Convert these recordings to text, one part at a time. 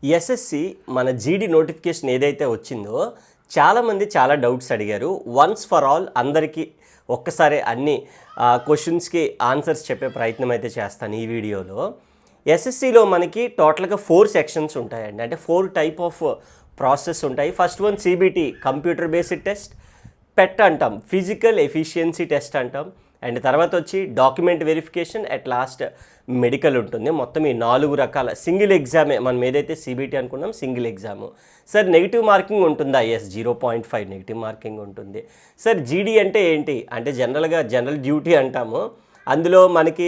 SSC మన జీడీ notification ఏదైతే వచ్చిందో చాలామంది చాలా డౌట్స్ అడిగారు. వన్స్ ఫర్ ఆల్ అందరికీ ఒక్కసారి అన్ని క్వశ్చన్స్కి ఆన్సర్స్ చెప్పే ప్రయత్నం అయితే చేస్తాను ఈ వీడియోలో. ఎస్ఎస్సిలో మనకి టోటల్గా 4 సెక్షన్స్ ఉంటాయండి. అంటే 4 టైప్ ఆఫ్ ప్రాసెస్ ఉంటాయి. First one CBT, computer based test. PET అంటాం, ఫిజికల్ ఎఫిషియన్సీ టెస్ట్ అంటాం. అండ్ తర్వాత వచ్చి document verification, at last medical ఉంటుంది. మొత్తం ఈ 4 రకాల సింగిల్ ఎగ్జామే. మనం ఏదైతే సిబిటి అనుకున్నాం single exam. Sir negative marking ఉంటుందా? ఎస్, 0.5 నెగిటివ్ మార్కింగ్ ఉంటుంది. సార్ జీడీ అంటే ఏంటి అంటే జనరల్ డ్యూటీ అంటాము. అందులో మనకి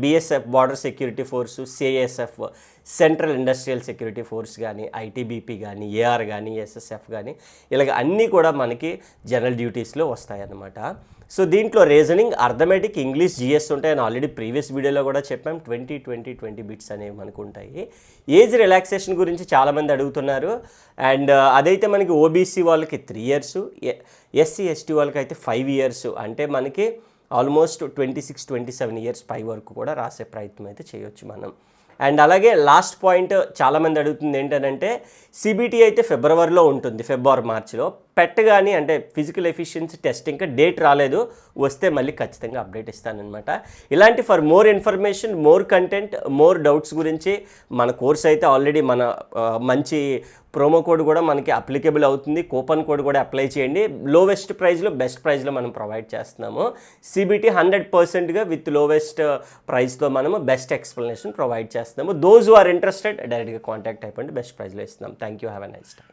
BSF border security force, CISF central industrial security force కానీ, ఐటీబీపీ కానీ, ఏఆర్ కానీ, ఎస్ఎస్ఎఫ్ కానీ, ఇలాగ అన్నీ కూడా మనకి జనరల్ డ్యూటీస్లో వస్తాయన్నమాట. సో దీంట్లో రీజనింగ్, అర్థమెటిక్, ఇంగ్లీష్, జిఎస్ ఉంటాయని ఆల్రెడీ ప్రీవియస్ వీడియోలో కూడా చెప్పాం. 20 బిట్స్ అనేవి మనకు ఉంటాయి. ఏజ్ రిలాక్సేషన్ గురించి చాలామంది అడుగుతున్నారు. అండ్ అదైతే మనకి ఓబీసీ వాళ్ళకి 3 ఇయర్స్, ఎస్సీ ఎస్టీ వాళ్ళకి అయితే 5 ఇయర్స్. అంటే మనకి ఆల్మోస్ట్ 26-27 ఇయర్స్ పై వరకు కూడా రాసే ప్రయత్నం అయితే చేయొచ్చు మనం. అండ్ అలాగే లాస్ట్ పాయింట్ చాలామంది అడుగుతుంది ఏంటంటే సిబిటి అయితే ఫిబ్రవరిలో ఉంటుంది, మార్చిలో. పెట్ కానీ అంటే ఫిజికల్ ఎఫిషియన్సీ టెస్ట్ ఇంకా డేట్ రాలేదు, వస్తే మళ్ళీ ఖచ్చితంగా అప్డేట్ ఇస్తానన్నమాట. ఇలాంటి for more information, more content, more doubts గురించి మన కోర్స్ అయితే ఆల్రెడీ మన మంచి ప్రోమో కోడ్ కూడా మనకి అప్లికేబుల్ అవుతుంది. కూపన్ కోడ్ కూడా అప్లై చేయండి. లోవెస్ట్ ప్రైస్లో బెస్ట్ ప్రైస్లో మనం ప్రొవైడ్ చేస్తున్నాము. సిబిటి 100%గా విత్ లోవెస్ట్ ప్రైస్తో మనము బెస్ట్ ఎక్స్ప్లెనేషన్ ప్రొవైడ్ చేస్తున్నాము. దోస్ హు ఆర్ ఇంట్రెస్టెడ్ డైరెక్ట్గా కాంటాక్ట్ అయిపోండి, బెస్ట్ ప్రైస్లో ఇస్తున్నాం. Thank you, have a nice day.